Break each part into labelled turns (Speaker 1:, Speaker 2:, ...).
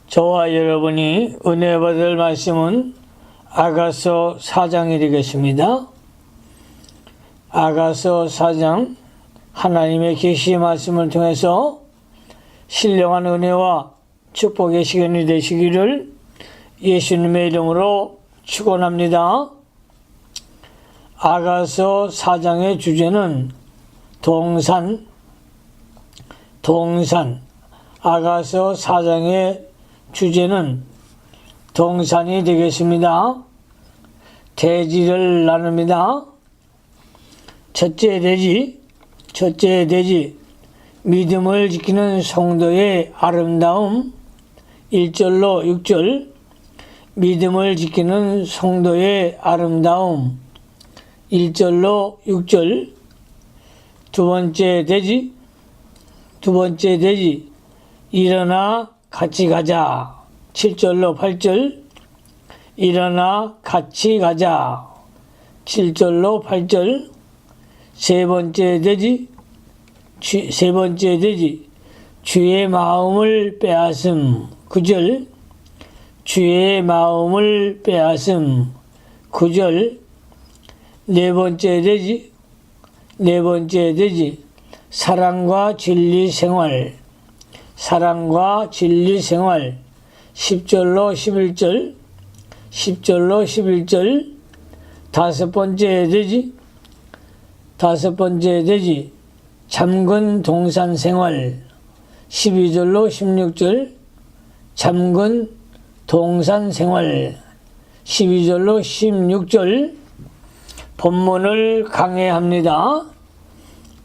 Speaker 1: 저와 여러분이 은혜 받을 말씀은 아가서 4장이 되겠습니다. 아가서 4장 하나님의 계시의 말씀을 통해서 신령한 은혜와 축복의 시간이 되시기를 예수님의 이름으로 축원합니다. 아가서 4장의 주제는 동산. 아가서 4장의 주제는 동산이 되겠습니다. 대지를 나눕니다. 첫째 대지, 믿음을 지키는 성도의 아름다움. 1절로 6절, 믿음을 지키는 성도의 아름다움. 1절로 6절, 두 번째 대지, 일어나 같이 가자. 7절로 8절, 일어나 같이 가자. 7절로 8절, 세 번째 대지, 주의 마음을 빼앗음. 9절, 주의 마음을 빼앗음. 9절, 네 번째 대지, 사랑과 진리 생활. 10절로 11절, 다섯 번째 대지, 잠근 동산 생활. 12절로 16절, 잠근 동산 생활. 12절로 16절, 본문을 강해합니다.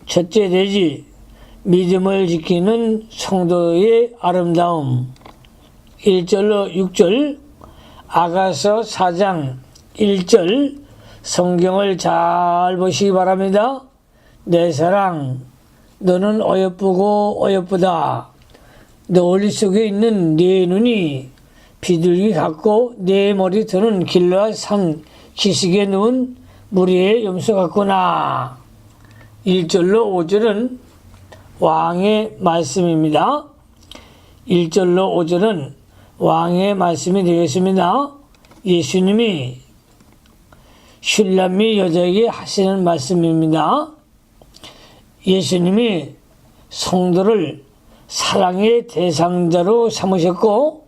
Speaker 1: 첫째 대지, 믿음을 지키는 성도의 아름다움. 1절로 6절, 아가서 4장 1절, 성경을 잘 보시기 바랍니다. 내 사랑, 너는 어여쁘다. 너울 속에 있는 네 눈이 비둘기 같고 네 머리털은 길르앗 산 기슭에 누운 무리의 염소 같구나. 1절로 5절은 왕의 말씀입니다. 1절로 5절은 왕의 말씀이 되겠습니다. 예수님이 슐람미 여자에게 하시는 말씀입니다. 예수님이 성도를 사랑의 대상자로 삼으셨고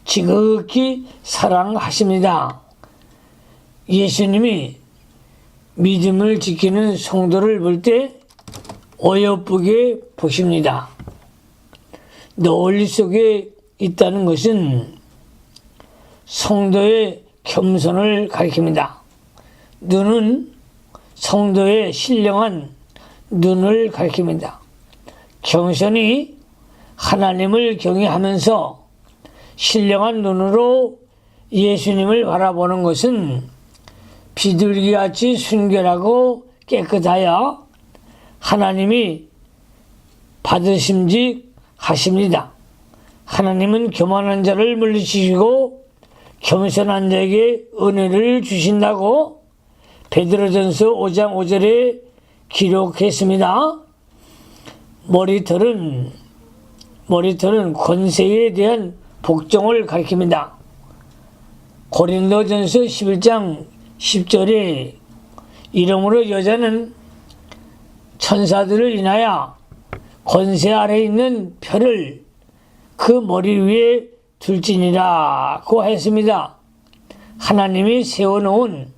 Speaker 1: 지극히 사랑하십니다. 예수님이 믿음을 지키는 성도를 볼 때 어여쁘게 보십니다. 널리 속에 있다는 것은 성도의 겸손을 가리킵니다. 눈은 성도의 신령한 눈을 가리킵니다. 겸손히 하나님을 경외하면서 신령한 눈으로 예수님을 바라보는 것은 비둘기같이 순결하고 깨끗하여 하나님이 받으심직하십니다. 하나님은 교만한 자를 물리치시고 겸손한 자에게 은혜를 주신다고 베드로전서 5장 5절에 기록했습니다. 머리털은 권세에 대한 복종을 가리킵니다. 고린도전서 11장 10절에 이러므로 여자는 천사들을 인하여 권세 아래 있는 표를 그 머리 위에 둘지니라고 했습니다. 하나님이 세워놓은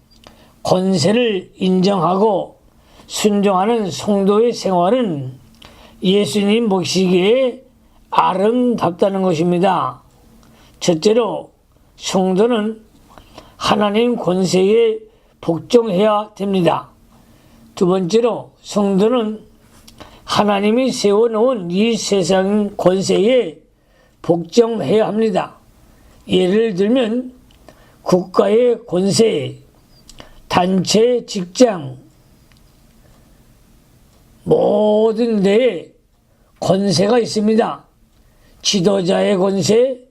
Speaker 1: 권세를 인정하고 순종하는 성도의 생활은 예수님 보시기에 아름답다는 것입니다. 첫째로 성도는 하나님 권세에 복종해야 됩니다. 두 번째로 성도는 하나님이 세워놓은 이 세상 권세에 복종해야 합니다. 예를 들면 국가의 권세, 단체, 직장, 모든 데에 권세가 있습니다. 지도자의 권세,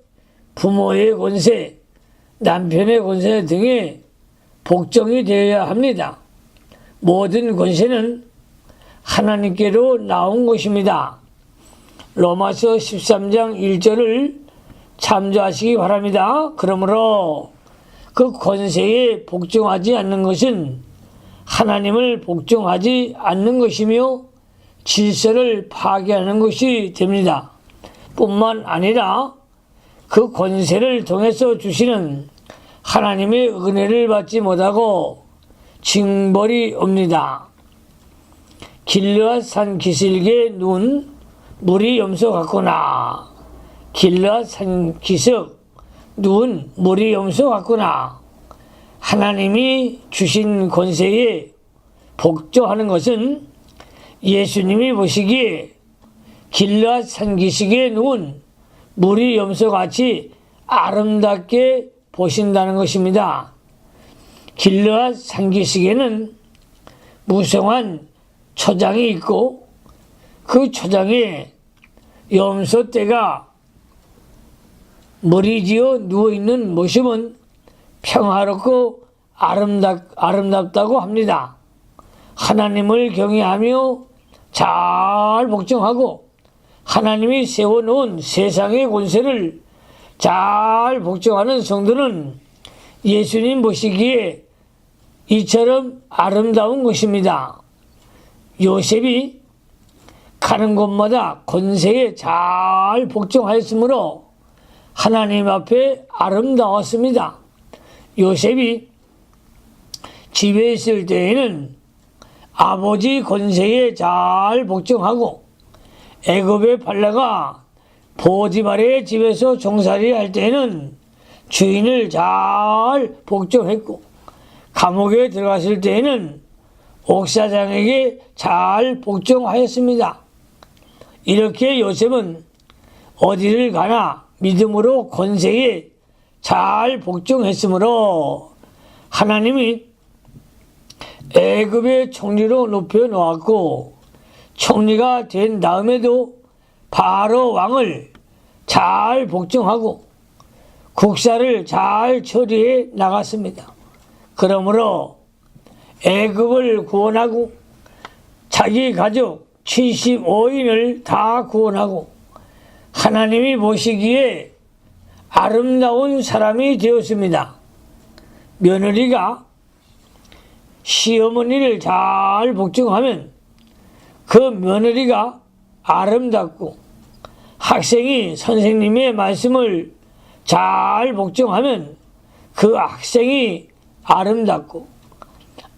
Speaker 1: 부모의 권세, 남편의 권세 등에 복종이 되어야 합니다. 모든 권세는 하나님께로 나온 것입니다. 로마서 13장 1절을 참조하시기 바랍니다. 그러므로 그 권세에 복종하지 않는 것은 하나님을 복종하지 않는 것이며 질서를 파괴하는 것이 됩니다. 뿐만 아니라 그 권세를 통해서 주시는 하나님의 은혜를 받지 못하고 징벌이 옵니다. 길르앗 산 기슭에 누운 물이 염소 같구나. 길르앗 산 기슭 누운 물이 염소 같구나. 하나님이 주신 권세에 복종하는 것은 예수님이 보시기에 길르앗 산 기슭에 누운 물이 염소같이 아름답게 보신다는 것입니다. 길르앗 산 기슭에는 무성한 초장이 있고 그 초장에 염소떼가 머리지어 누워있는 모습은 평화롭고 아름답다고 합니다. 하나님을 경외하며 잘 복종하고 하나님이 세워놓은 세상의 권세를 잘 복종하는 성도는 예수님 보시기에 이처럼 아름다운 것입니다. 요셉이 가는 곳마다 권세에 잘 복종하였으므로 하나님 앞에 아름다웠습니다. 요셉이 집에 있을 때에는 아버지 권세에 잘 복종하고 애굽의 팔라가 보디발의 집에서 종살이 할 때에는 주인을 잘 복종했고 감옥에 들어갔을 때에는 옥사장에게 잘 복종하였습니다. 이렇게 요셉은 어디를 가나 믿음으로 권세에 잘 복종했으므로 하나님이 애굽의 총리로 높여 놓았고 총리가 된 다음에도 바로 왕을 잘 복종하고 국사를 잘 처리해 나갔습니다. 그러므로 애굽을 구원하고 자기 가족 75인을 다 구원하고 하나님이 보시기에 아름다운 사람이 되었습니다. 며느리가 시어머니를 잘 복종하면 그 며느리가 아름답고 학생이 선생님의 말씀을 잘 복종하면 그 학생이 아름답고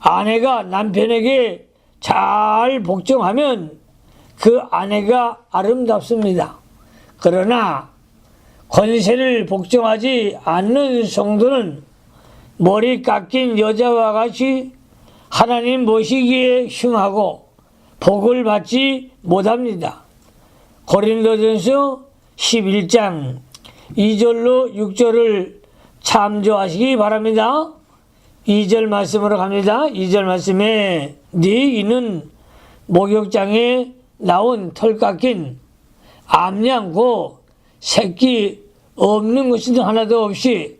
Speaker 1: 아내가 남편에게 잘 복종하면 그 아내가 아름답습니다. 그러나 권세를 복종하지 않는 성도는 머리 깎인 여자와 같이 하나님 보시기에 흉하고 복을 받지 못합니다. 고린도전서 11장 2절로 6절을 참조하시기 바랍니다. 2절 말씀으로 갑니다. 2절 말씀에 네 이는 목욕장에 나온 털 깎인 암양 고 새끼 없는 것이 하나도 없이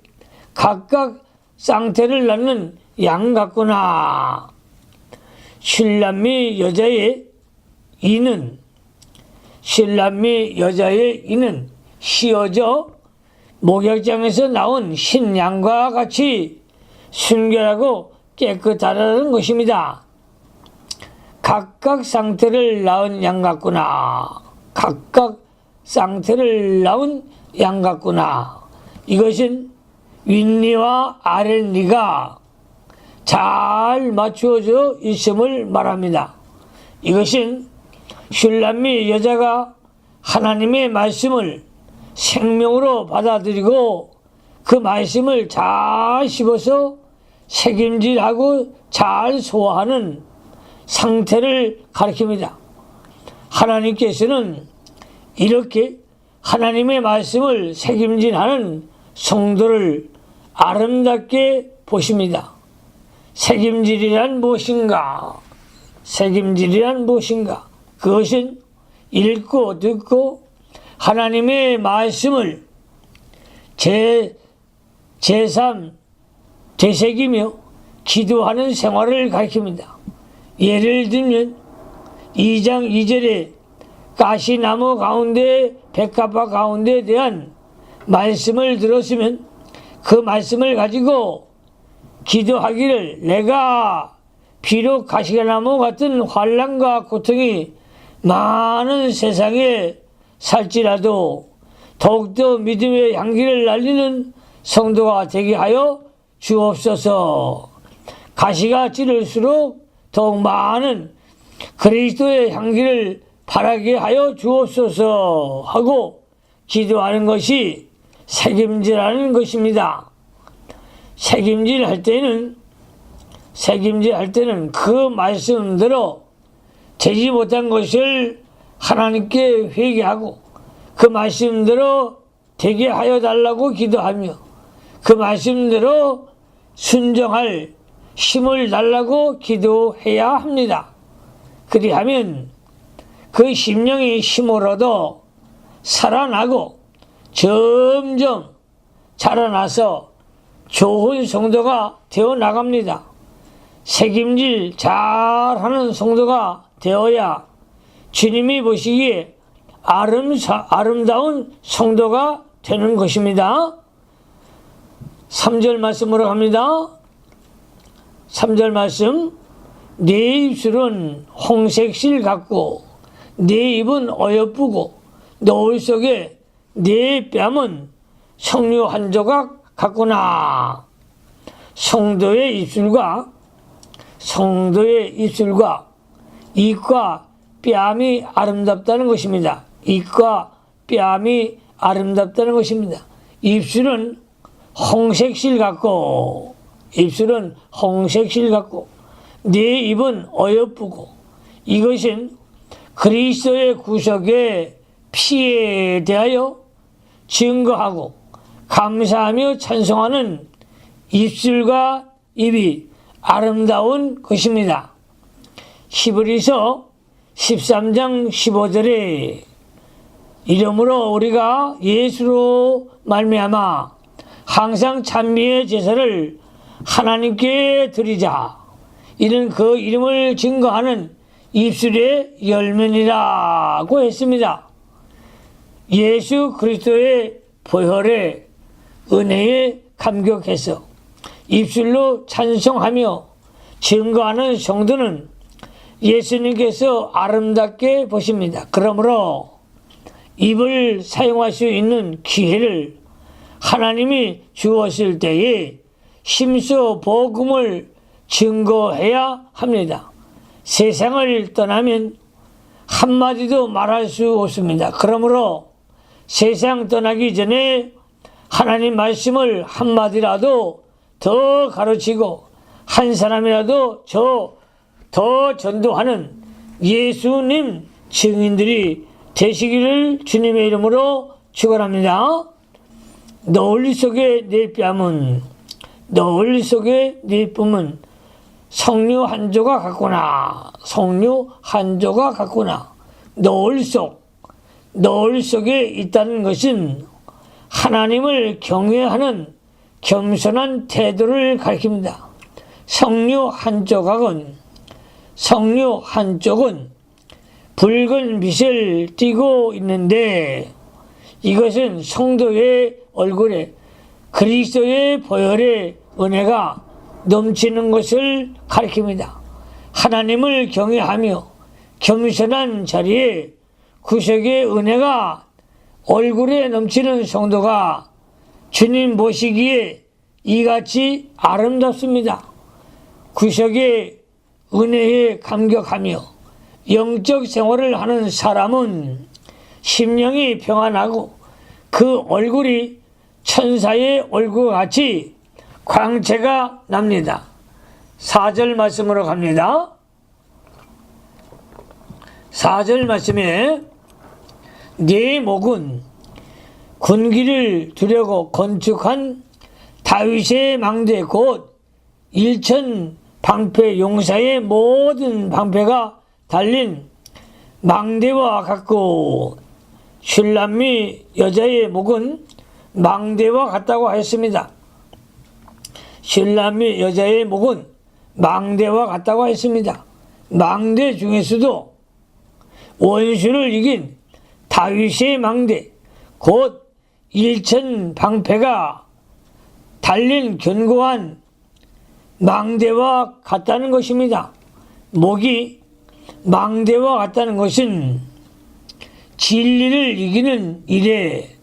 Speaker 1: 각각 쌍태를 낳는 양 같구나. 신람미 여자의 이는 씌어져 목욕장에서 나온 신양과 같이 순결하고 깨끗하다는 것입니다. 각각 쌍태를 낳은 양 같구나. 각각 쌍태를 낳은 양 같구나. 이것은 윗니와 아랫니가 잘 맞추어져 있음을 말합니다. 이것은 슐람미 여자가 하나님의 말씀을 생명으로 받아들이고 그 말씀을 잘 씹어서 책임질하고 잘 소화하는 상태를 가리킵니다. 하나님께서는 이렇게 하나님의 말씀을 책임질하는 성도를 아름답게 보십니다. 책임질이란 무엇인가? 책임질이란 무엇인가? 그것은 읽고 듣고 하나님의 말씀을 제3 되새기며 기도하는 생활을 가리킵니다. 예를 들면 2장 2절에 가시나무 가운데 백합화 가운데에 대한 말씀을 들었으면 그 말씀을 가지고 기도하기를, 내가 비록 가시나무 같은 환난과 고통이 많은 세상에 살지라도 더욱더 믿음의 향기를 날리는 성도가 되게 하여 주옵소서. 가시가 찌를수록 더욱 많은 그리스도의 향기를 바라게 하여 주옵소서 하고 기도하는 것이 책임질하는 것입니다. 책임질할 때는 그 말씀대로 되지 못한 것을 하나님께 회개하고 그 말씀대로 되게 하여 달라고 기도하며 그 말씀대로 순종할 힘을 달라고 기도해야 합니다. 그리하면 그 심령이 힘을 얻어 살아나고 점점 자라나서 좋은 성도가 되어 나갑니다. 책임질 잘하는 성도가 되어야 주님이 보시기에 아름다운 성도가 되는 것입니다. 3절 말씀으로 갑니다. 3절 말씀. 네 입술은 홍색실 같고 네 입은 어여쁘고 노을 속에 네 뺨은 석류 한 조각 같구나. 성도의 입술과 입과 뺨이 아름답다는 것입니다. 입과 뺨이 아름답다는 것입니다. 입술은 홍색실 같고 네 입은 어여쁘고, 이것은 그리스도의 구속의 피에 대하여 증거하고 감사하며 찬송하는 입술과 입이 아름다운 것입니다. 히브리서 13장 15절에 이러므로 우리가 예수로 말미암아 항상 찬미의 제사를 하나님께 드리자. 이는 그 이름을 증거하는 입술의 열매니라고 했습니다. 예수 그리스도의 보혈의 은혜에 감격해서 입술로 찬송하며 증거하는 성도는 예수님께서 아름답게 보십니다. 그러므로 입을 사용할 수 있는 기회를 하나님이 주었을 때에 힘써 복음을 증거해야 합니다. 세상을 떠나면 한마디도 말할 수 없습니다. 그러므로 세상 떠나기 전에 하나님 말씀을 한마디라도 더 가르치고 한 사람이라도 더 전도하는 예수님 증인들이 되시기를 주님의 이름으로 축원합니다. 너울 속에 네 뺨은 석류 한 조각 같구나. 너울 속에 있다는 것은 하나님을 경외하는 겸손한 태도를 가리킵니다. 석류 한 쪽은 붉은 빛을 띠고 있는데 이것은 성도의 얼굴에 그리스도의 보혈의 은혜가 넘치는 것을 가리킵니다. 하나님을 경외하며 겸손한 자리에 구속의 은혜가 얼굴에 넘치는 성도가 주님 보시기에 이같이 아름답습니다. 구속의 은혜에 감격하며 영적 생활을 하는 사람은 심령이 평안하고 그 얼굴이 천사의 얼굴같이 광채가 납니다. 4절 말씀으로 갑니다. 4절 말씀에 네 목은 군기를 두려고 건축한 다윗의 망대 곧 일천 방패 용사의 모든 방패가 달린 망대와 같고 슐람미 여자의 목은 망대와 같다고 하였습니다. 슐람미 여자의 목은 망대와 같다고 했습니다. 망대 중에서도 원수를 이긴 다윗의 망대 곧 일천방패가 달린 견고한 망대와 같다는 것입니다. 목이 망대와 같다는 것은 진리를 이기는 일에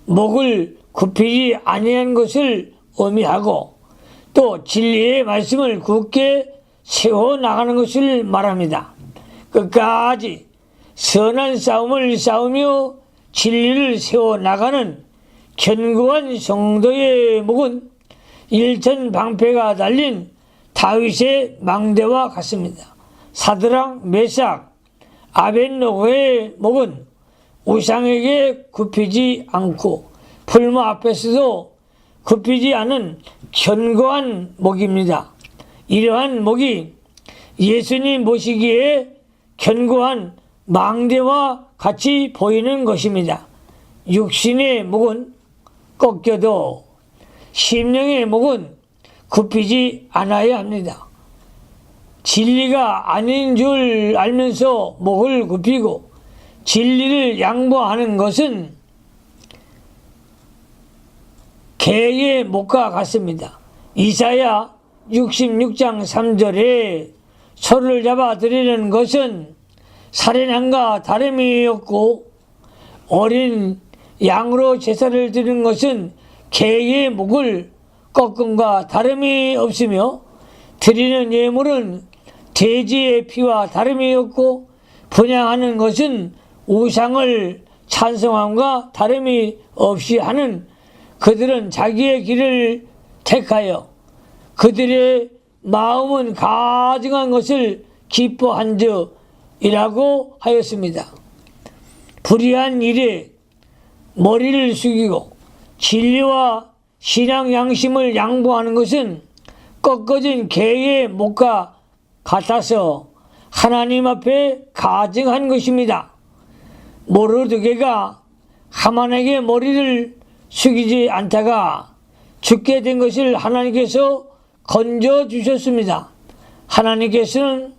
Speaker 1: 목을 굽히지 아니한 것을 의미하고 또 진리의 말씀을 굳게 세워나가는 것을 말합니다. 끝까지 선한 싸움을 싸우며 진리를 세워나가는 견고한 성도의 목은 일천방패가 달린 다윗의 망대와 같습니다. 사드락, 메삭, 아벳노고의 목은 우상에게 굽히지 않고 불모 앞에서도 굽히지 않은 견고한 목입니다. 이러한 목이 예수님 모시기에 견고한 망대와 같이 보이는 것입니다. 육신의 목은 꺾여도 심령의 목은 굽히지 않아야 합니다. 진리가 아닌 줄 알면서 목을 굽히고 진리를 양보하는 것은 개의 목과 같습니다. 이사야 66장 3절에 소를 잡아 드리는 것은 살인함과 다름이 없고 어린 양으로 제사를 드리는 것은 개의 목을 꺾음과 다름이 없으며 드리는 예물은 돼지의 피와 다름이 없고 분향하는 것은 우상을 찬송함과 다름이 없이 하는 그들은 자기의 길을 택하여 그들의 마음은 가증한 것을 기뻐한 적이라고 하였습니다. 불의한 일에 머리를 숙이고 진리와 신앙 양심을 양보하는 것은 꺾어진 개의 목과 같아서 하나님 앞에 가증한 것입니다. 모르드게가 하만에게 머리를 숙이지 않다가 죽게 된 것을 하나님께서 건져주셨습니다. 하나님께서는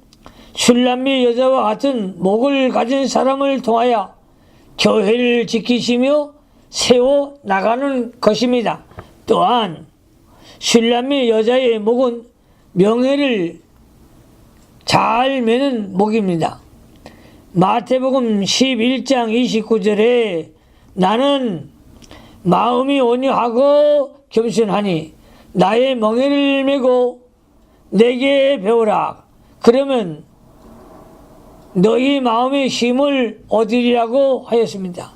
Speaker 1: 슐람미 여자와 같은 목을 가진 사람을 통하여 교회를 지키시며 세워 나가는 것입니다. 또한 슐람미 여자의 목은 명예를 잘 매는 목입니다. 마태복음 11장 29절에 나는 마음이 온유하고 겸손하니 나의 멍에를 메고 내게 배우라. 그러면 너희 마음의 힘을 얻으리라고 하였습니다.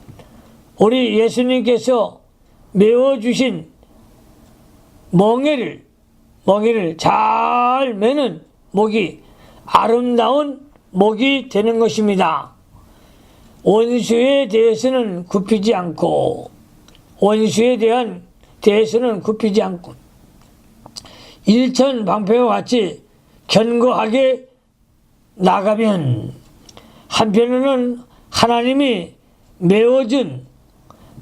Speaker 1: 우리 예수님께서 메워주신 멍에를 잘 매는 목이 아름다운 목이 되는 것입니다. 원수에 대해서는 굽히지 않고 일천방패와 같이 견고하게 나가면 한편으로는 하나님이 메워준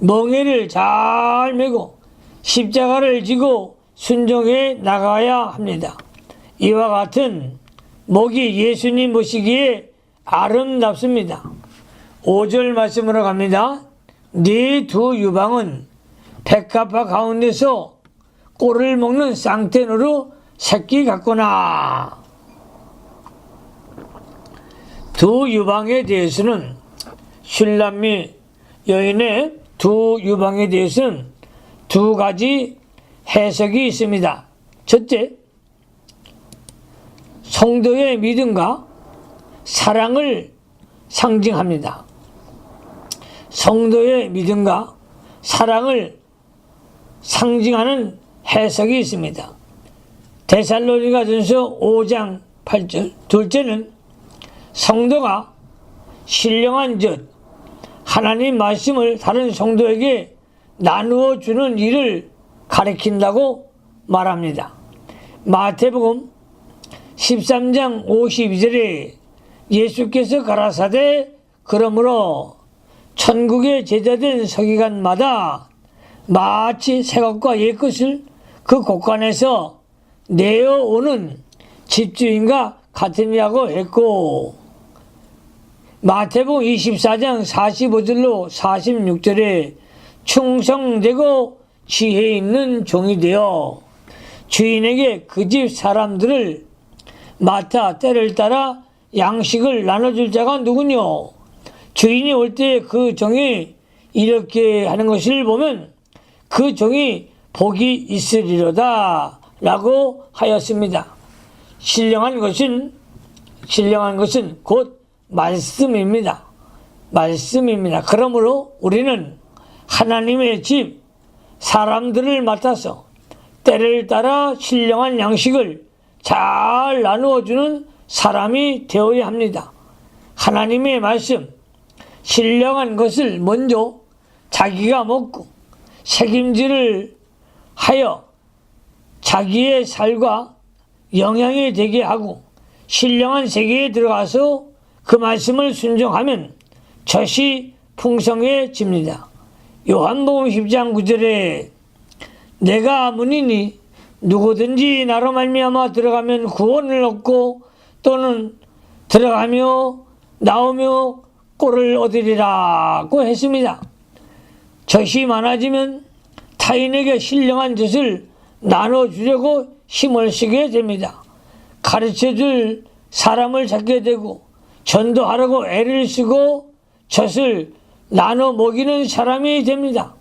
Speaker 1: 멍에를 잘 메고 십자가를 지고 순종해 나가야 합니다. 이와 같은 목이 예수님 모시기에 아름답습니다. 5절 말씀으로 갑니다. 네 두 유방은 백합화 가운데서 꼴을 먹는 쌍태노루 새끼 같구나. 두 유방에 대해서는 슐람미 여인의 두 유방에 대해서는 두 가지 해석이 있습니다. 첫째, 성도의 믿음과 사랑을 상징합니다. 성도의 믿음과 사랑을 상징하는 해석이 있습니다. 데살로니가전서 5장 8절. 둘째는 성도가 신령한 즉 하나님 말씀을 다른 성도에게 나누어 주는 일을 가리킨다고 말합니다. 마태복음 13장 52절에 예수께서 가라사대 그러므로 천국의 제자된 서기관마다 마치 새것과 옛것을 그 곳간에서 내어오는 집주인과 같으니라고 했고, 마태복음 24장 45절로 46절에 충성되고 지혜 있는 종이 되어 주인에게 그 집 사람들을 맡아 때를 따라 양식을 나눠줄 자가 누구뇨? 주인이 올 때 그 종이 이렇게 하는 것을 보면 그 종이 복이 있으리로다 라고 하였습니다. 신령한 것은 곧 말씀입니다. 그러므로 우리는 하나님의 집 사람들을 맡아서 때를 따라 신령한 양식을 잘 나누어주는 사람이 되어야 합니다. 하나님의 말씀, 신령한 것을 먼저 자기가 먹고 책임질을 하여 자기의 살과 영향이 되게 하고 신령한 세계에 들어가서 그 말씀을 순종하면 젖이 풍성해집니다. 요한복음 10장 9절에 내가 문이니 누구든지 나로 말미암아 들어가면 구원을 얻고 또는 들어가며 나오며 꼴을 얻으리라고 했습니다. 젖이 많아지면 타인에게 신령한 젖을 나눠주려고 힘을 쓰게 됩니다. 가르쳐줄 사람을 찾게 되고 전도하려고 애를 쓰고 젖을 나눠 먹이는 사람이 됩니다.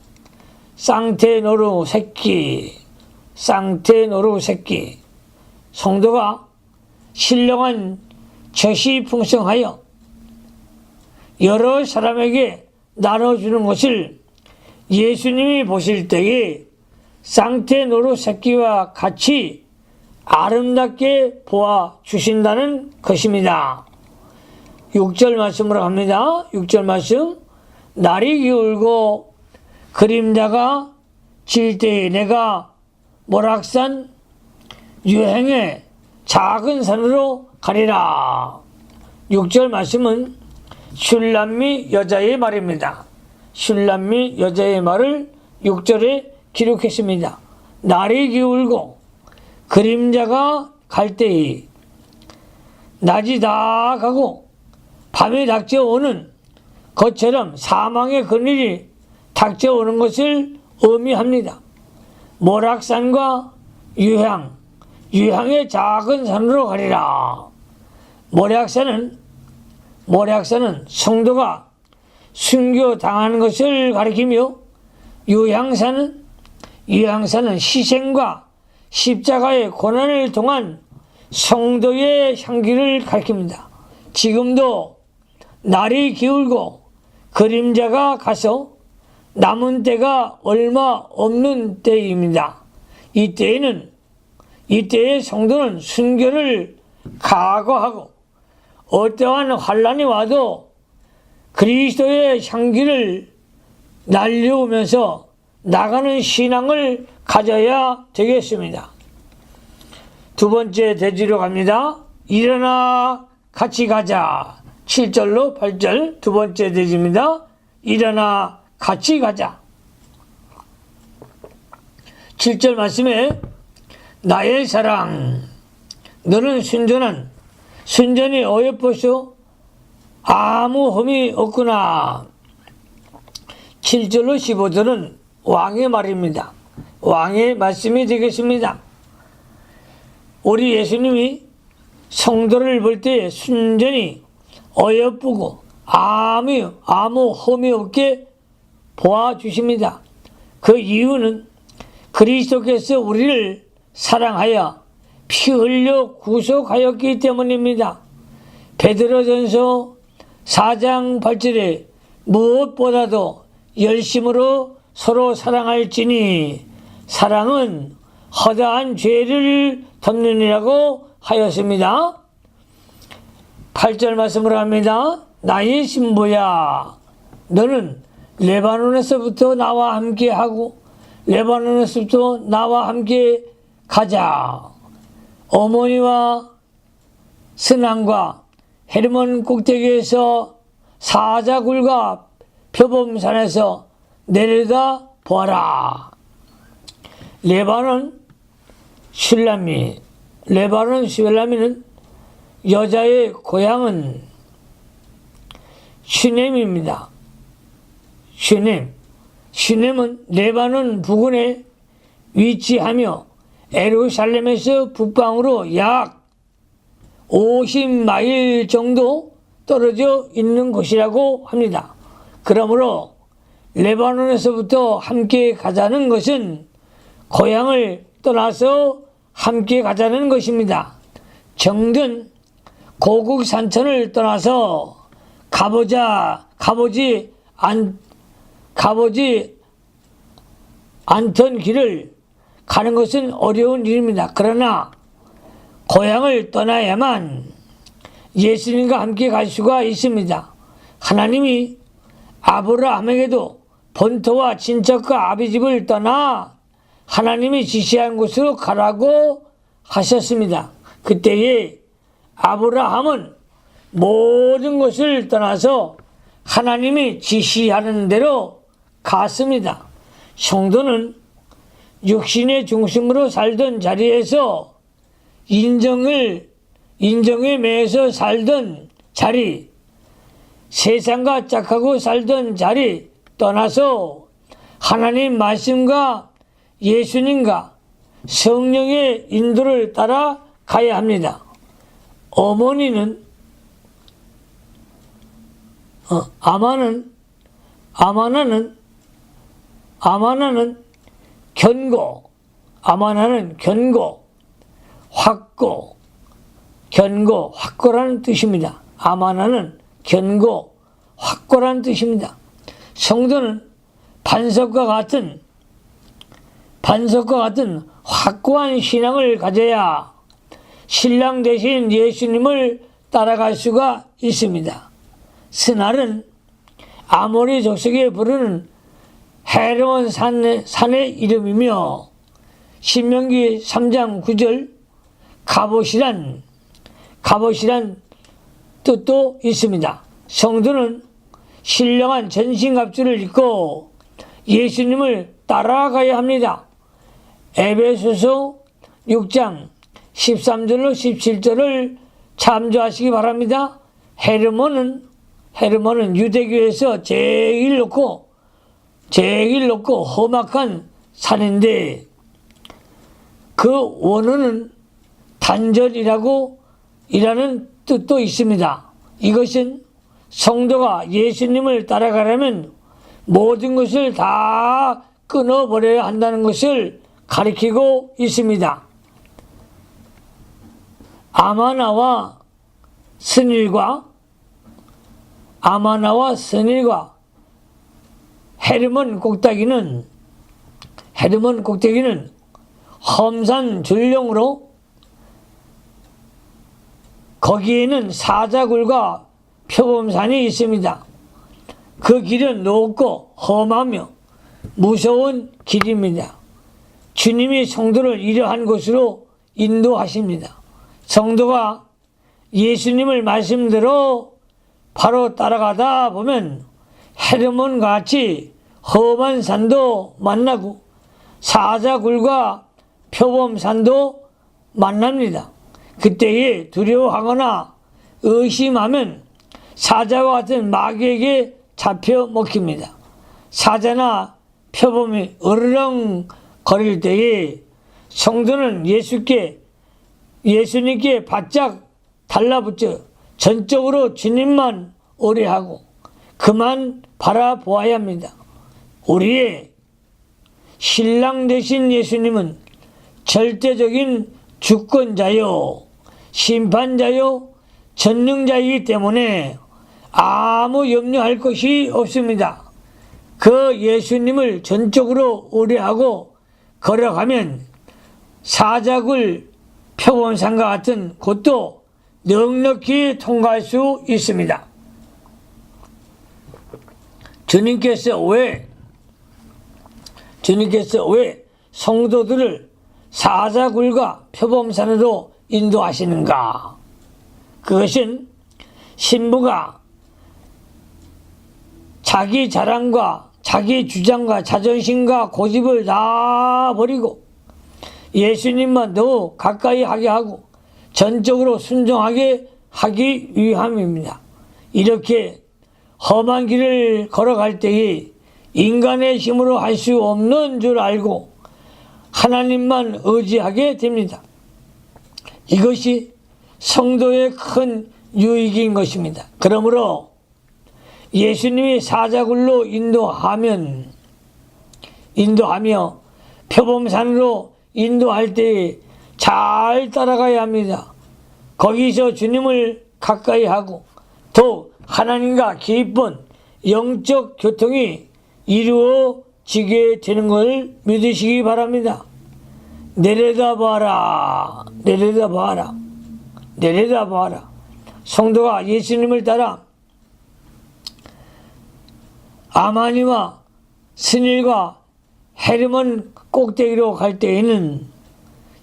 Speaker 1: 쌍태노루 새끼. 성도가 신령한 젖이 풍성하여 여러 사람에게 나눠주는 것을 예수님이 보실 때에 쌍태노루 새끼와 같이 아름답게 보아주신다는 것입니다. 6절 말씀으로 갑니다. 6절 말씀. 날이 기울고 그림자가 질 때에 내가 모락산 유행의 작은 산으로 가리라. 6절 말씀은 슐람미 여자의 말입니다. 슐람미 여자의 말을 6절에 기록했습니다. 날이 기울고 그림자가 갈 때에 낮이 다 가고 밤이 닥쳐오는 것처럼 사망의 그늘이 닥쳐오는 것을 의미합니다. 모락산과 유향의 작은 산으로 가리라. 모락산은 성도가 순교당하는 것을 가리키며 유향산은 희생과 십자가의 고난을 통한 성도의 향기를 가리킵니다. 지금도 날이 기울고 그림자가 가서 남은 때가 얼마 없는 때입니다. 이때에 성도는 순교를 각오하고 어떠한 환난이 와도 그리스도의 향기를 날려오면서 나가는 신앙을 가져야 되겠습니다. 두 번째 대지로 갑니다. 일어나 같이 가자. 7절로 8절 두 번째 대지입니다. 일어나 같이 가자. 7절 말씀에 나의 사랑 너는 순전히 어여뻐서 아무 흠이 없구나. 7절로 15절은 왕의 말입니다. 왕의 말씀이 되겠습니다. 우리 예수님이 성도를 볼 때 순전히 어여쁘고 아무 흠이 없게 보아주십니다. 그 이유는 그리스도께서 우리를 사랑하여 피 흘려 구속하였기 때문입니다. 베드로전서 4장 8절에 무엇보다도 열심으로 서로 사랑할지니 사랑은 허다한 죄를 덮느니라고 하였습니다. 8절 말씀으로 합니다. 나의 신부야 너는 레바논에서부터 나와 함께 하고 레바논에서부터 나와 함께 가자. 어머니와 스난과 헤르몬 꼭대기에서 사자굴과 표범산에서 내려다 보아라. 레바논 슐라미는 여자의 고향은 슈넴입니다. 슈넴. 시nem은 레바논 부근에 위치하며 예루살렘에서 북방으로 약 50마일 정도 떨어져 있는 곳이라고 합니다. 그러므로 레바논에서부터 함께 가자는 것은 고향을 떠나서 함께 가자는 것입니다. 정든 고국 산천을 떠나서 가보지 않던 길을 가는 것은 어려운 일입니다. 그러나 고향을 떠나야만 예수님과 함께 갈 수가 있습니다. 하나님이 아브라함에게도 본토와 친척과 아비집을 떠나 하나님이 지시한 곳으로 가라고 하셨습니다. 그때에 아브라함은 모든 것을 떠나서 하나님이 지시하는 대로 갔습니다. 성도는 육신의 중심으로 살던 자리에서 인정에 매여서 살던 자리, 세상과 짝하고 살던 자리 떠나서 하나님 말씀과 예수님과 성령의 인도를 따라 가야 합니다. 아마나는 견고, 확고라는 뜻입니다. 아마나는 견고, 확고라는 뜻입니다. 성도는 반석과 같은 확고한 신앙을 가져야 신랑 되신 예수님을 따라갈 수가 있습니다. 스날은 아모리 족속에 부르는 헤르몬 산의 이름이며 신명기 3장 9절 갑옷이란 뜻도 있습니다. 성도는 신령한 전신갑주를 입고 예수님을 따라가야 합니다. 에베소서 6장 13절로 17절을 참조하시기 바랍니다. 헤르몬은 유대교에서 제일 높고 험악한 산인데 그 원어는 단절이라는 뜻도 있습니다. 이것은 성도가 예수님을 따라가려면 모든 것을 다 끊어버려야 한다는 것을 가리키고 있습니다. 아마나와 스닐과 헤르몬 꼭대기는 험산 줄령으로 거기에는 사자굴과 표범산이 있습니다. 그 길은 높고 험하며 무서운 길입니다. 주님이 성도를 이러한 곳으로 인도하십니다. 성도가 예수님을 말씀대로 바로 따라가다 보면 헤르몬 같이 험한 산도 만나고 사자굴과 표범산도 만납니다. 그때에 두려워하거나 의심하면 사자와 같은 마귀에게 잡혀 먹힙니다. 사자나 표범이 으르렁 거릴 때에 성도는 예수님께 바짝 달라붙어 전적으로 주님만 의뢰하고 그만 바라보아야 합니다. 우리의 신랑 되신 예수님은 절대적인 주권자요, 심판자요, 전능자이기 때문에 아무 염려할 것이 없습니다. 그 예수님을 전적으로 의뢰하고 걸어가면 사자굴 표범산과 같은 곳도 넉넉히 통과할 수 있습니다. 주님께서 왜 성도들을 사자굴과 표범산으로 인도하시는가? 그것은 신부가 자기 자랑과 자기 주장과 자존심과 고집을 다 버리고 예수님만 더 가까이 하게 하고 전적으로 순종하게 하기 위함입니다. 이렇게 험한 길을 걸어갈 때에 인간의 힘으로 할 수 없는 줄 알고 하나님만 의지하게 됩니다. 이것이 성도의 큰 유익인 것입니다. 그러므로 예수님이 사자굴로 인도하며 표범산으로 인도할 때에 잘 따라가야 합니다. 거기서 주님을 가까이 하고 또 하나님과 깊은 영적 교통이 이루어지게 되는 걸 믿으시기 바랍니다. 내려다봐라. 내려다봐라. 내려다봐라. 성도가 예수님을 따라 아마니와 스닐과 헤르몬 꼭대기로 갈 때에는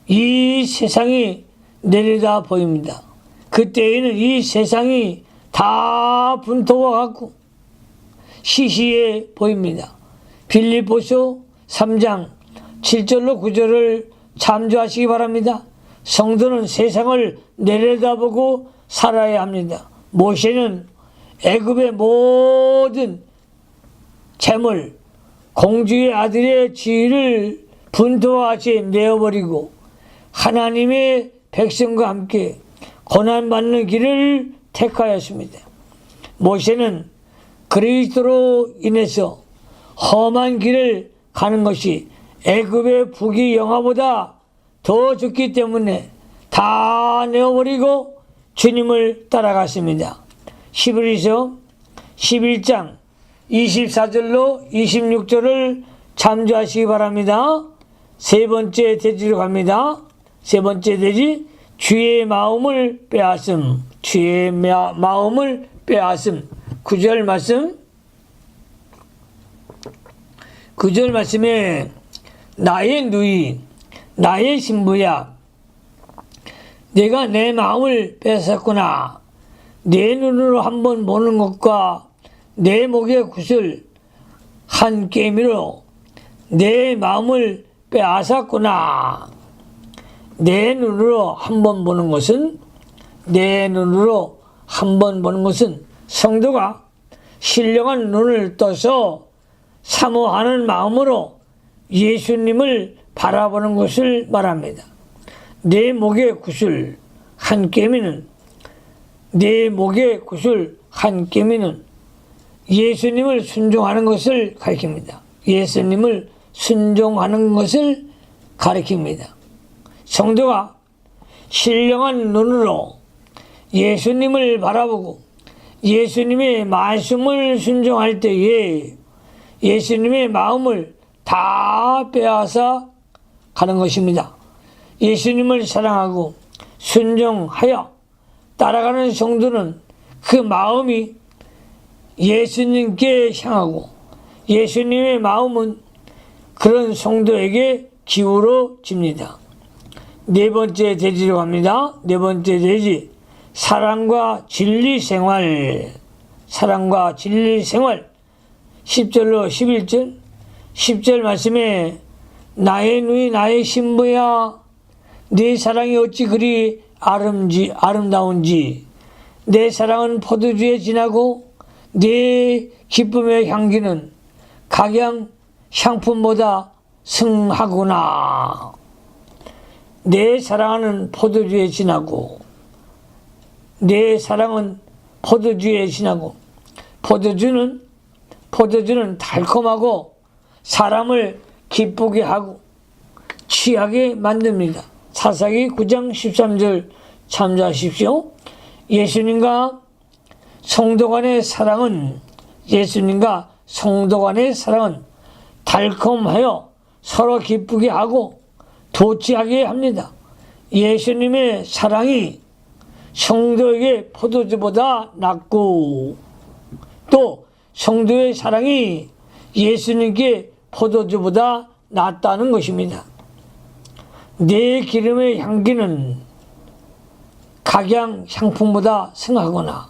Speaker 1: 이 세상이 내려다 보입니다. 그때에는 이 세상이 다 분토와 같고 시시해 보입니다. 빌립보서 3장 7절로 9절을 참조하시기 바랍니다. 성도는 세상을 내려다보고 살아야 합니다. 모세는 애굽의 모든 재물, 공주의 아들의 지위를 분토와 같이 내어버리고 하나님의 백성과 함께 고난받는 길을 택하였습니다. 모세는 그리스도로 인해서 험한 길을 가는 것이 애굽의 부귀 영화보다 더 좋기 때문에 다 내어버리고 주님을 따라갔습니다. 히브리서 11장 24절로 26절을 참조하시기 바랍니다. 세 번째 대지로 갑니다. 세 번째 대지, 주의 마음을 빼앗음. 주의 마음을 빼앗음. 9절 말씀. 9절 말씀에 나의 누이, 나의 신부야, 내가 내 마음을 뺏었구나. 내 눈으로 한번 보는 것과 내 목의 굿을 한 깨미로 내 마음을 빼앗았구나. 내 눈으로 한번 보는 것은, 내 눈으로 한번 보는 것은 성도가 신령한 눈을 떠서 사모하는 마음으로 예수님을 바라보는 것을 말합니다. 내 목의 굿을 한 깨미는, 내 목의 굿을 한 깨미는 예수님을 순종하는 것을 가리킵니다. 예수님을 순종하는 것을 가리킵니다. 성도가 신령한 눈으로 예수님을 바라보고 예수님의 말씀을 순종할 때에 예수님의 마음을 다 빼앗아 가는 것입니다. 예수님을 사랑하고 순종하여 따라가는 성도는 그 마음이 예수님께 향하고 예수님의 마음은 그런 성도에게 기울어집니다. 네 번째 대지로 갑니다. 네 번째 대지, 사랑과 진리 생활. 사랑과 진리 생활. 10절로 11절. 10절 말씀에 나의 누이 나의 신부야, 네 사랑이 어찌 그리 아름다운지. 내 사랑은 포도주에 진하고 네 기쁨의 향기는 각양 향품보다 승하구나. 내 사랑은 포도주에 진하고, 내 사랑은 포도주에 진하고, 포도주는 달콤하고 사람을 기쁘게 하고 취하게 만듭니다. 사사기 9장 13절 참조하십시오. 예수님과 성도 간의 사랑은 달콤하여 서로 기쁘게 하고 도취하게 합니다. 예수님의 사랑이 성도에게 포도주보다 낫고 또 성도의 사랑이 예수님께 포도주보다 낫다는 것입니다. 내 기름의 향기는 각양 향품보다 승하거나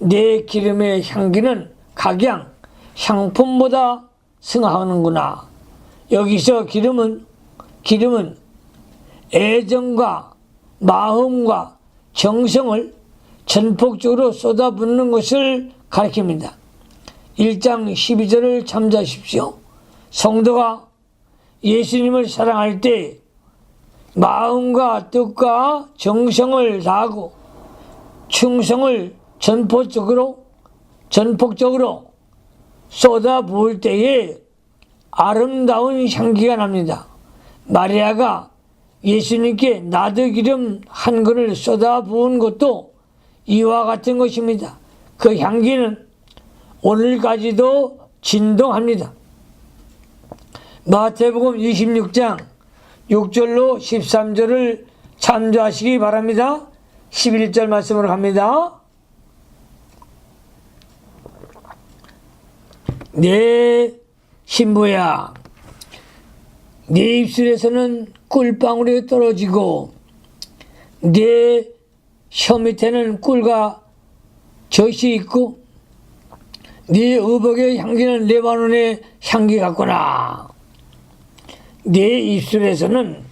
Speaker 1: 내 기름의 향기는 각양 향품보다 승하는구나. 여기서 기름은 애정과 마음과 정성을 전폭적으로 쏟아붓는 것을 가리킵니다. 1장 12절을 참조하십시오. 성도가 예수님을 사랑할 때 마음과 뜻과 정성을 다하고 충성을 전폭적으로 쏟아부을 때에 아름다운 향기가 납니다. 마리아가 예수님께 나드기름 한 그릇을 쏟아부은 것도 이와 같은 것입니다. 그 향기는 오늘까지도 진동합니다. 마태복음 26장 6절로 13절을 참조하시기 바랍니다. 11절 말씀으로 갑니다. 내 신부야, 네 입술에서는 꿀방울이 떨어지고 네 혀 밑에는 꿀과 젖이 있고 네 의복의 향기는 레바논의 향기 같구나. 네 입술에서는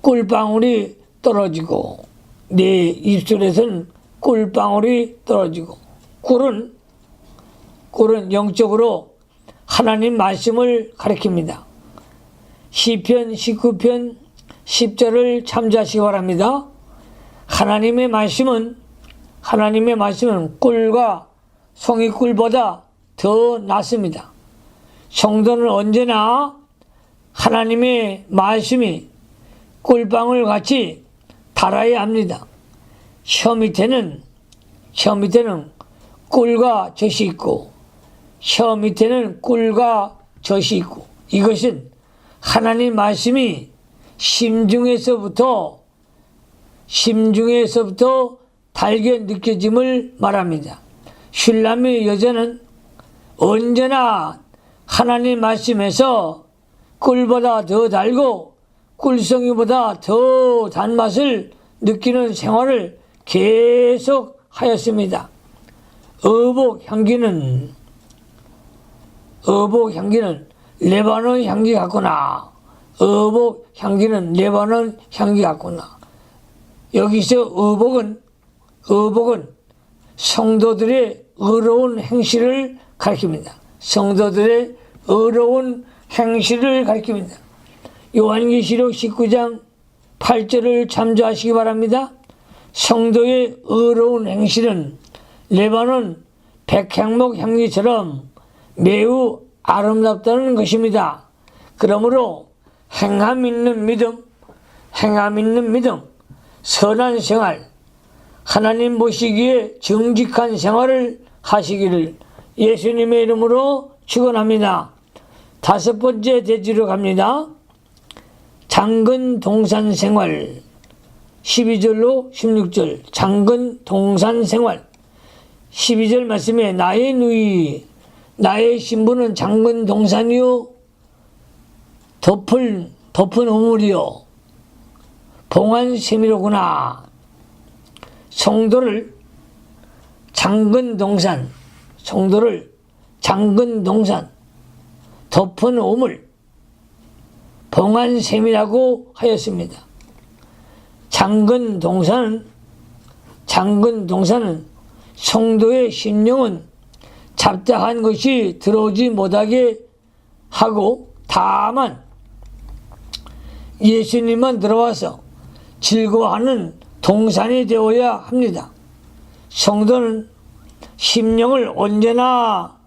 Speaker 1: 꿀방울이 떨어지고 네 입술에서는 꿀방울이 떨어지고 꿀은 영적으로 하나님 말씀을 가리킵니다. 시편 19편 10절을 참조하시기 바랍니다. 하나님의 말씀은 꿀과 송이꿀보다 더 낫습니다. 성도는 언제나 하나님의 말씀이 꿀방울 같이 달아야 합니다. 혀 밑에는 꿀과 젖이 있고 혀 밑에는 꿀과 젖이 있고 이것은 하나님 말씀이 심중에서부터 달게 느껴짐을 말합니다. 슐람의 여자는 언제나 하나님 말씀에서 꿀보다 더 달고 꿀송이보다 더 단맛을 느끼는 생활을 계속 하였습니다. 의복 향기는 레바논 향기 같구나. 의복 향기는 레바논 향기 같구나. 여기서 의복은 성도들의 의로운 행실을 가리킵니다. 성도들의 의로운 행실을 가리킵니다. 요한계시록 19장 8절을 참조하시기 바랍니다. 성도의 의로운 행실은 레바논 백향목 향기처럼 매우 아름답다는 것입니다. 그러므로 행함 있는 믿음, 선한 생활, 하나님 보시기에 정직한 생활을 하시기를 예수님의 이름으로 축원합니다. 5번째 대지로 갑니다. 장근 동산 생활 12절로 16절 장근 동산 생활 12절 말씀에 나의 누이 나의 신부는 장근 동산이요 덮은 우물이요 봉한 세미로구나. 성도를 장근 동산 덮은 우물 봉한 셈이라고 하였습니다. 장근 동산은 성도의 심령은 잡다한 것이 들어오지 못하게 하고 다만 예수님만 들어와서 즐거워하는 동산이 되어야 합니다. 성도는 심령을 언제나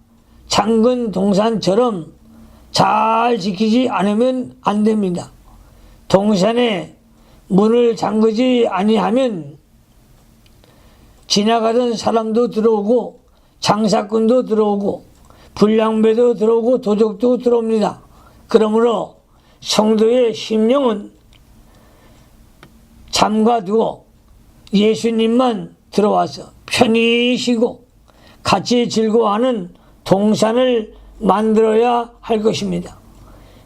Speaker 1: 장근 동산처럼 잘 지키지 않으면 안 됩니다. 동산에 문을 잠그지 아니하면 지나가던 사람도 들어오고 장사꾼도 들어오고 불량배도 들어오고 도적도 들어옵니다. 그러므로 성도의 심령은 잠가두고 예수님만 들어와서 편히 쉬고 같이 즐거워하는 동산을 만들어야 할 것입니다.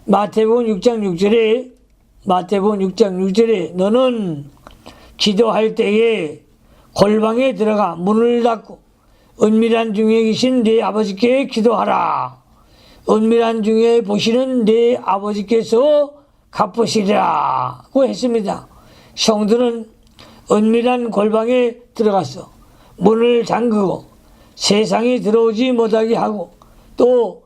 Speaker 1: 마태복음 6장 6절에 너는 기도할 때에 골방에 들어가 문을 닫고 은밀한 중에 계신 네 아버지께 기도하라. 은밀한 중에 보시는 네 아버지께서 갚으시리라고 했습니다. 성도는 은밀한 골방에 들어가서 문을 잠그고 세상에 들어오지 못하게 하고 또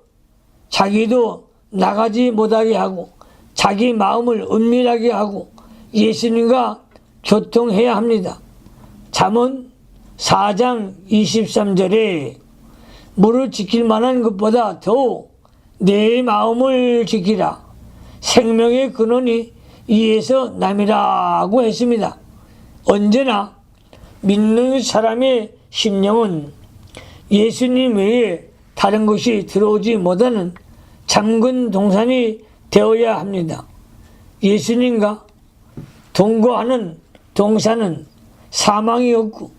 Speaker 1: 자기도 나가지 못하게 하고 자기 마음을 은밀하게 하고 예수님과 교통해야 합니다. 잠언 4장 23절에 물을 지킬 만한 것보다 더욱 내 마음을 지키라. 생명의 근원이 이에서 남이라고 했습니다. 언제나 믿는 사람의 심령은 예수님 외에 다른 것이 들어오지 못하는 잠근 동산이 되어야 합니다. 예수님과 동거하는 동산은 사망이 없고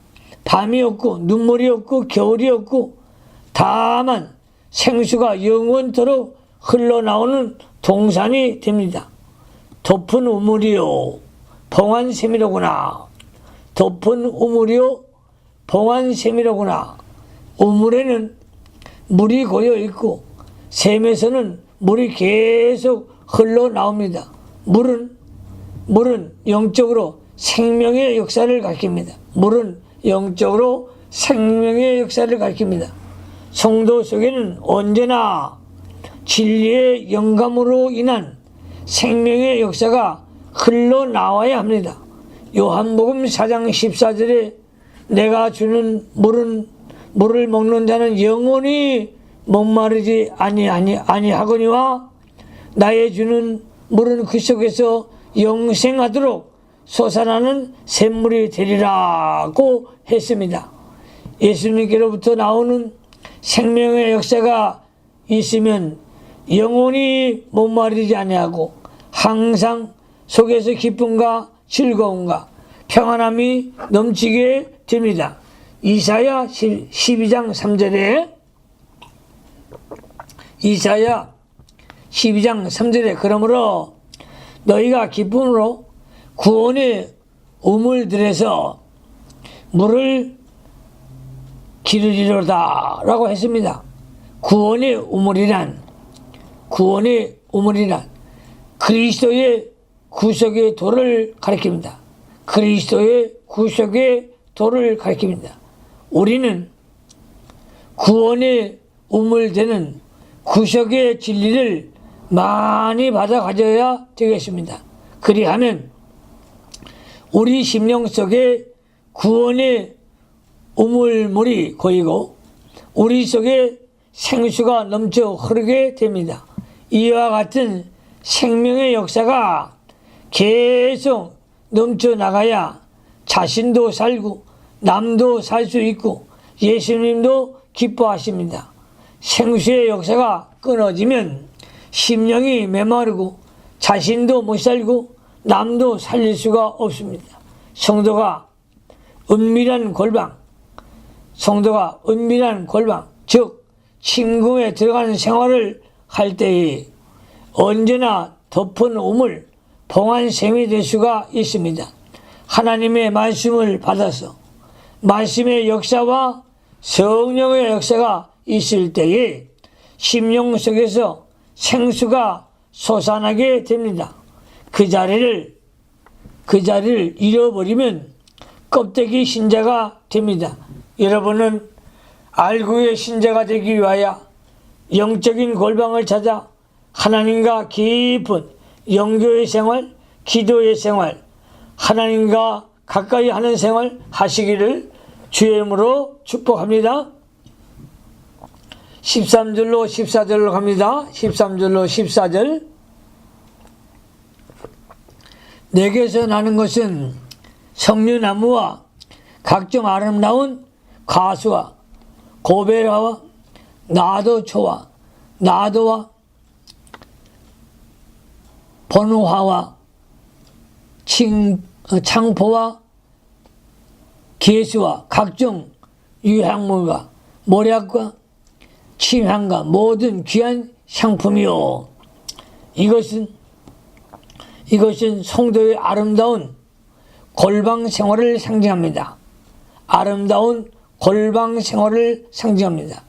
Speaker 1: 밤이 없고 눈물이 없고 겨울이 없고 다만 생수가 영원토록 흘러나오는 동산이 됩니다. 덮은 우물이요 봉한 샘이로구나. 덮은 우물이요 봉한 샘이로구나. 우물에는 물이 고여 있고 샘에서는 물이 계속 흘러나옵니다. 물은 영적으로 생명의 역사를 가리킵니다. 물은 영적으로 생명의 역사를 가리킵니다. 성도 속에는 언제나 진리의 영감으로 인한 생명의 역사가 흘러나와야 합니다. 요한복음 4장 14절에 내가 주는 물을 먹는 자는 영원히 목마르지 아니하거니와 나의 주는 물은 그 속에서 영생하도록 솟아나는 샘물이 되리라고 했습니다. 예수님께로부터 나오는 생명의 역사가 있으면 영원히 목마르지 아니하고 항상 속에서 기쁨과 즐거움과 평안함이 넘치게 됩니다. 이사야 12장 3절에 이사야 12장 3절에 그러므로 너희가 기쁨으로 구원의 우물들에서 물을 기르리로다 라고 했습니다. 구원의 우물이란 그리스도의 구속의 도를 가리킵니다. 그리스도의 구속의 도를 가리킵니다. 우리는 구원의 우물되는 구속의 진리를 많이 받아 가져야 되겠습니다. 그리하면 우리 심령 속에 구원의 우물물이 고이고 우리 속에 생수가 넘쳐 흐르게 됩니다. 이와 같은 생명의 역사가 계속 넘쳐나가야 자신도 살고 남도 살 수 있고 예수님도 기뻐하십니다. 생수의 역사가 끊어지면 심령이 메마르고 자신도 못 살고 남도 살릴 수가 없습니다. 성도가 은밀한 골방, 즉 침궁에 들어가는 생활을 할 때에 언제나 덮은 우물, 봉한 샘이 될 수가 있습니다. 하나님의 말씀을 받아서 말씀의 역사와 성령의 역사가 있을 때에 심령 속에서 생수가 솟아나게 됩니다. 그 자리를 잃어버리면 껍데기 신자가 됩니다. 여러분은 알구의 신자가 되기 위하여 영적인 골방을 찾아 하나님과 깊은 영교의 생활, 기도의 생활, 하나님과 가까이 하는 생활 하시기를 주의 이름으로 축복합니다. 13절로 14절로 갑니다. 13절로 14절. 내게서 나는 것은 석류나무와 각종 아름다운 가수와 고베라와 나도초와 나도와 번호화와 창포와 개수와 각종 유향물과 모략과 침향과 모든 귀한 상품이요. 이것은 성도의 아름다운 골방 생활을 상징합니다. 아름다운 골방 생활을 상징합니다.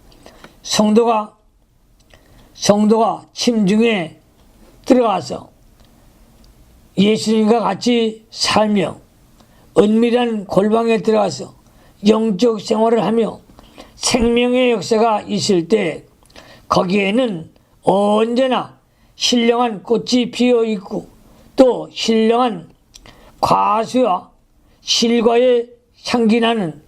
Speaker 1: 성도가 침중에 들어가서 예수님과 같이 살며 은밀한 골방에 들어가서 영적 생활을 하며 생명의 역사가 있을 때 거기에는 언제나 신령한 꽃이 피어 있고 또 신령한 과수와 실과의 향기 나는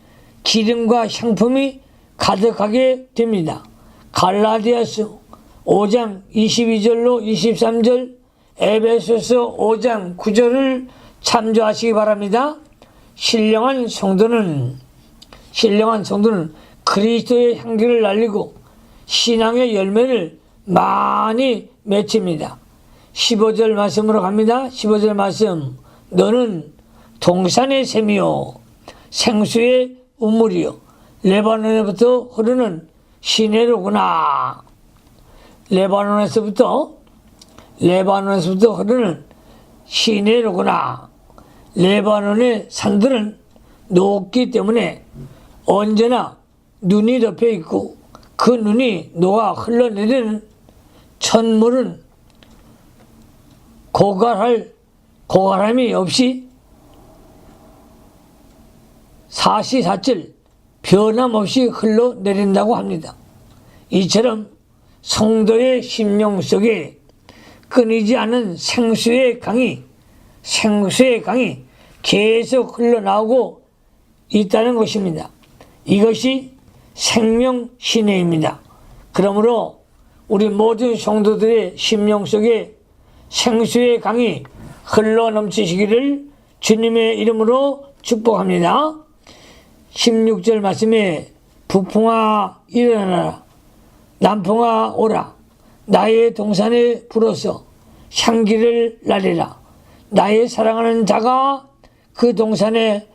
Speaker 1: 기름과 향품이 가득하게 됩니다. 갈라디아서 5장 22절로 23절, 에베소서 5장 9절을 참조하시기 바랍니다. 신령한 성도는 그리스도의 향기를 날리고 신앙의 열매를 많이 맺힙니다. 15절 말씀으로 갑니다. 15절 말씀. 너는 동산의 샘이요 생수의 우물이요 레바논에부터 흐르는 시내로구나. 레바논에서부터 흐르는 시내로구나. 레바논의 산들은 높기 때문에 언제나 눈이 덮여 있고 그 눈이 녹아 흘러내리는 천물은 고갈함이 없이 사시사철 변함없이 흘러내린다고 합니다. 이처럼 성도의 심령 속에 끊이지 않은 생수의 강이 계속 흘러나오고 있다는 것입니다. 이것이 생명 시내입니다. 그러므로 우리 모든 성도들의 심령 속에 생수의 강이 흘러넘치시기를 주님의 이름으로 축복합니다. 16절 말씀에 북풍아 일어나라 남풍아 오라 나의 동산에 불어서 향기를 날리라. 나의 사랑하는 자가 그 동산에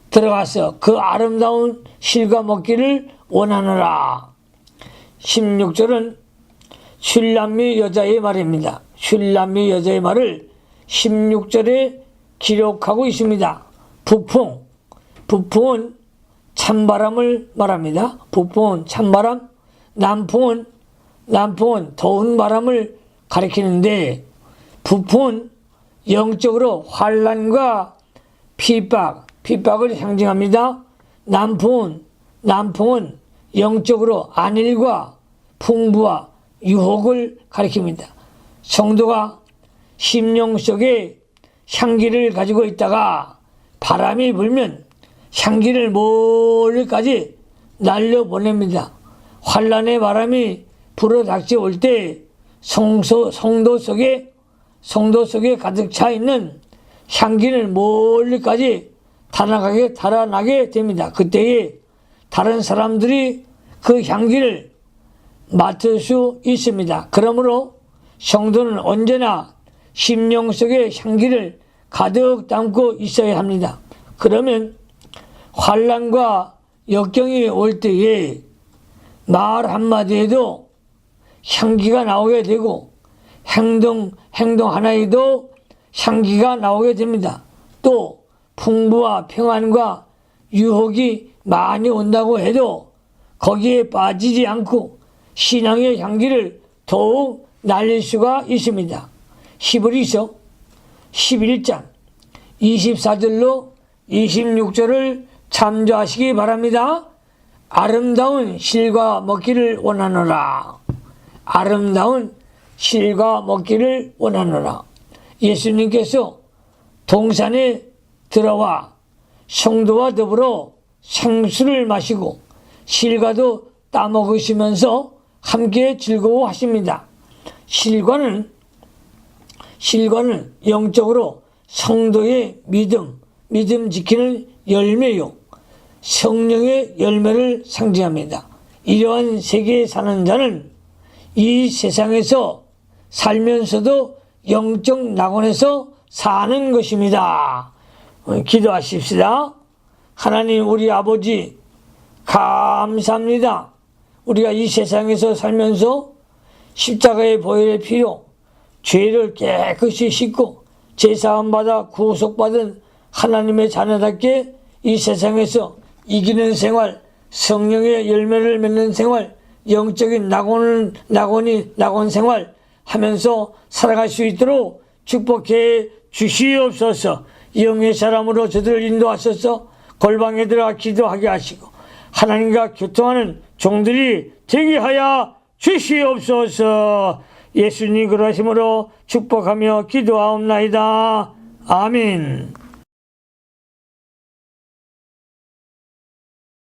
Speaker 1: 들어가서 그 아름다운 실과 먹기를 원하노라. 16절은 슐람미 여자의 말입니다. 슐람미 여자의 말을 16절에 기록하고 있습니다. 북풍은 찬바람을 말합니다. 북풍은 찬바람, 남풍은 더운 바람을 가리키는데 북풍은 영적으로 환난과 핍박을 상징합니다. 남풍은 영적으로 안일과 풍부와 유혹을 가리킵니다. 성도가 심령 속에 향기를 가지고 있다가 바람이 불면 향기를 멀리까지 날려보냅니다. 환난의 바람이 불어닥쳐 올 때 성도 속에 가득 차 있는 향기를 멀리까지 달아나게 됩니다. 그때에 다른 사람들이 그 향기를 맡을 수 있습니다. 그러므로 성도는 언제나 심령 속에 향기를 가득 담고 있어야 합니다. 그러면 환난과 역경이 올 때에 말 한마디에도 향기가 나오게 되고 행동 하나에도 향기가 나오게 됩니다. 또 풍부와 평안과 유혹이 많이 온다고 해도 거기에 빠지지 않고 신앙의 향기를 더욱 날릴 수가 있습니다. 히브리서 11장 24절로 26절을 참조하시기 바랍니다. 아름다운 실과 먹기를 원하노라. 아름다운 실과 먹기를 원하노라. 예수님께서 동산에 들어와 성도와 더불어 생수를 마시고 실과도 따먹으시면서 함께 즐거워하십니다. 실과는 영적으로 성도의 믿음 지키는 열매요. 성령의 열매를 상징합니다. 이러한 세계에 사는 자는 이 세상에서 살면서도 영적 낙원에서 사는 것입니다. 기도하십시다. 하나님 우리 아버지 감사합니다. 우리가 이 세상에서 살면서 십자가의 보혈의 피로 죄를 깨끗이 씻고 제사함받아 구속받은 하나님의 자녀답게 이 세상에서 이기는 생활, 성령의 열매를 맺는 생활, 영적인 낙원 생활 하면서 살아갈 수 있도록 축복해 주시옵소서. 영의 사람으로 저들을 인도하셔서 골방에 들어가 기도하게 하시고 하나님과 교통하는 종들이 되게 하여 주시옵소서. 예수님 그러심으로 축복하며 기도하옵나이다. 아멘.